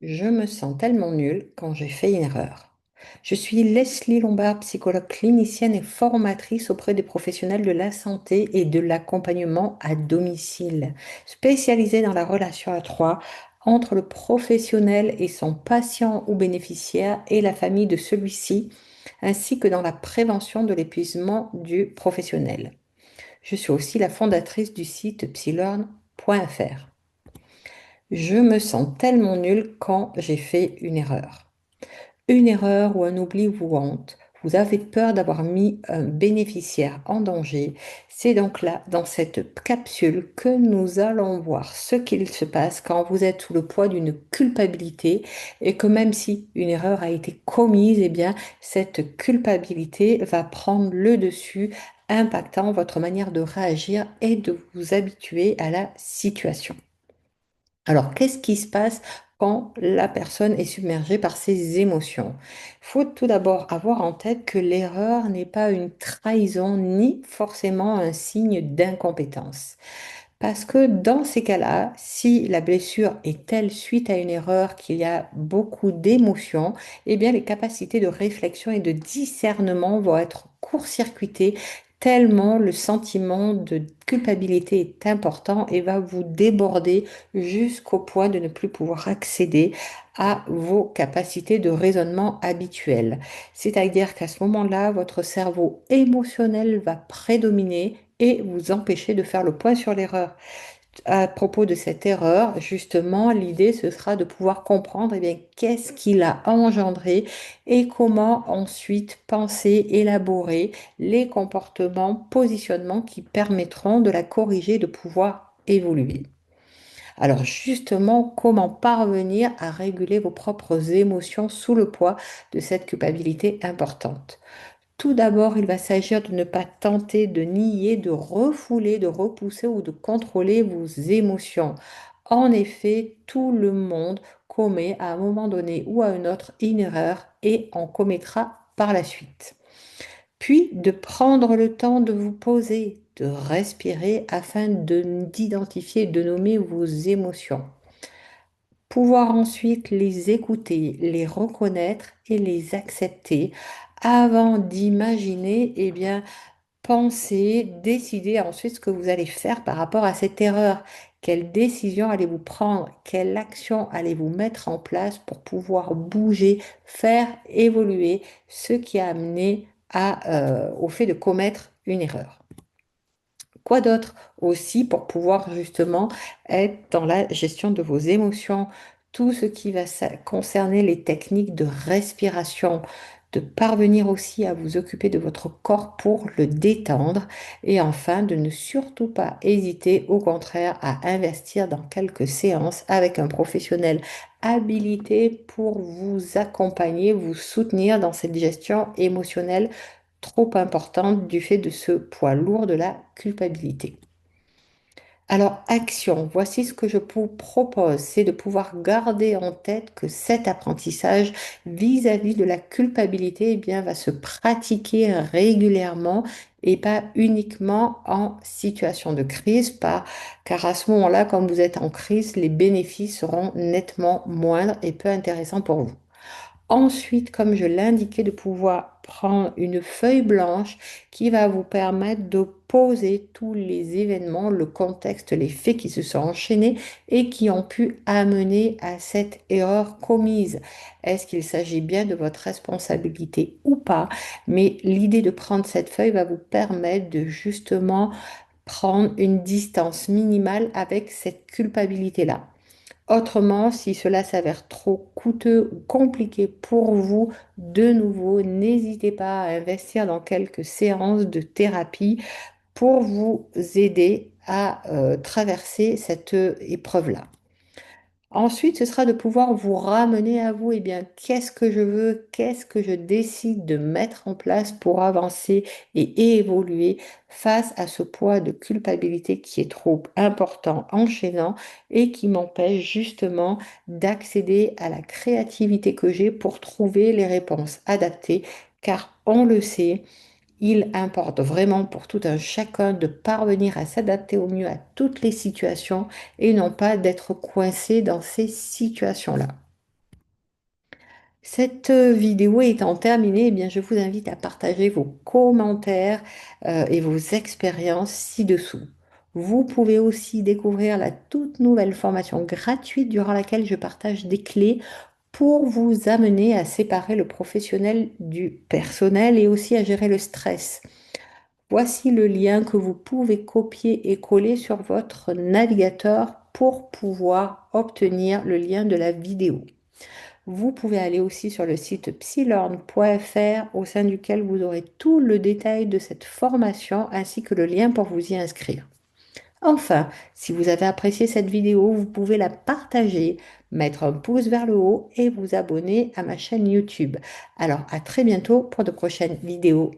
Je me sens tellement nulle quand j'ai fait une erreur. Je suis Leslie Lombard, psychologue clinicienne et formatrice auprès des professionnels de la santé et de l'accompagnement à domicile, spécialisée dans la relation à trois entre le professionnel et son patient ou bénéficiaire et la famille de celui-ci, ainsi que dans la prévention de l'épuisement du professionnel. Je suis aussi la fondatrice du site psylearn.fr. Je me sens tellement nulle quand j'ai fait une erreur. Une erreur ou un oubli vous hante. Vous avez peur d'avoir mis un bénéficiaire en danger. C'est donc là, dans cette capsule, que nous allons voir ce qu'il se passe quand vous êtes sous le poids d'une culpabilité et que même si une erreur a été commise, eh bien, cette culpabilité va prendre le dessus, impactant votre manière de réagir et de vous habituer à la situation. Alors, qu'est-ce qui se passe quand la personne est submergée par ses émotions? Il faut tout d'abord avoir en tête que l'erreur n'est pas une trahison ni forcément un signe d'incompétence. Parce que dans ces cas-là, si la blessure est telle suite à une erreur qu'il y a beaucoup d'émotions, eh bien les capacités de réflexion et de discernement vont être court-circuitées tellement le sentiment de culpabilité est important et va vous déborder jusqu'au point de ne plus pouvoir accéder à vos capacités de raisonnement habituelles. C'est-à-dire qu'à ce moment-là, votre cerveau émotionnel va prédominer et vous empêcher de faire le point sur l'erreur. À propos de cette erreur, justement, l'idée, ce sera de pouvoir comprendre eh bien, qu'est-ce qui l'a engendré et comment ensuite penser, élaborer les comportements, positionnements qui permettront de la corriger, de pouvoir évoluer. Alors justement, comment parvenir à réguler vos propres émotions sous le poids de cette culpabilité importante? Tout d'abord, il va s'agir de ne pas tenter de nier, de refouler, de repousser ou de contrôler vos émotions. En effet, tout le monde commet à un moment donné ou à un autre une erreur et en commettra par la suite. Puis de prendre le temps de vous poser, de respirer afin d'identifier, de nommer vos émotions. Pouvoir ensuite les écouter, les reconnaître et les accepter avant d'imaginer, eh bien, penser, décider ensuite ce que vous allez faire par rapport à cette erreur. Quelle décision allez-vous prendre? Quelle action allez-vous mettre en place pour pouvoir bouger, faire évoluer ce qui a amené au fait de commettre une erreur? Quoi d'autre aussi pour pouvoir justement être dans la gestion de vos émotions, tout ce qui va concerner les techniques de respiration, de parvenir aussi à vous occuper de votre corps pour le détendre et enfin de ne surtout pas hésiter, au contraire, à investir dans quelques séances avec un professionnel habilité pour vous accompagner, vous soutenir dans cette gestion émotionnelle trop importante du fait de ce poids lourd de la culpabilité. Alors, action, voici ce que je vous propose, c'est de pouvoir garder en tête que cet apprentissage vis-à-vis de la culpabilité, eh bien, va se pratiquer régulièrement et pas uniquement en situation de crise, car à ce moment-là, quand vous êtes en crise, les bénéfices seront nettement moindres et peu intéressants pour vous. Ensuite, comme je l'indiquais, de pouvoir prendre une feuille blanche qui va vous permettre de poser tous les événements, le contexte, les faits qui se sont enchaînés et qui ont pu amener à cette erreur commise. Est-ce qu'il s'agit bien de votre responsabilité ou pas? Mais l'idée de prendre cette feuille va vous permettre de justement prendre une distance minimale avec cette culpabilité-là. Autrement, si cela s'avère trop coûteux ou compliqué pour vous, de nouveau, n'hésitez pas à investir dans quelques séances de thérapie pour vous aider à traverser cette épreuve-là. Ensuite, ce sera de pouvoir vous ramener à vous, eh bien, qu'est-ce que je veux, qu'est-ce que je décide de mettre en place pour avancer et évoluer face à ce poids de culpabilité qui est trop important, enchaînant et qui m'empêche justement d'accéder à la créativité que j'ai pour trouver les réponses adaptées, car on le sait, il importe vraiment pour tout un chacun de parvenir à s'adapter au mieux à toutes les situations et non pas d'être coincé dans ces situations-là. Cette vidéo étant terminée, eh bien, je vous invite à partager vos commentaires et vos expériences ci-dessous. Vous pouvez aussi découvrir la toute nouvelle formation gratuite durant laquelle je partage des clés pour vous amener à séparer le professionnel du personnel et aussi à gérer le stress. Voici le lien que vous pouvez copier et coller sur votre navigateur pour pouvoir obtenir le lien de la vidéo. Vous pouvez aller aussi sur le site psylearn.fr au sein duquel vous aurez tout le détail de cette formation ainsi que le lien pour vous y inscrire. Enfin, si vous avez apprécié cette vidéo, vous pouvez la partager, mettre un pouce vers le haut et vous abonner à ma chaîne YouTube. Alors, à très bientôt pour de prochaines vidéos.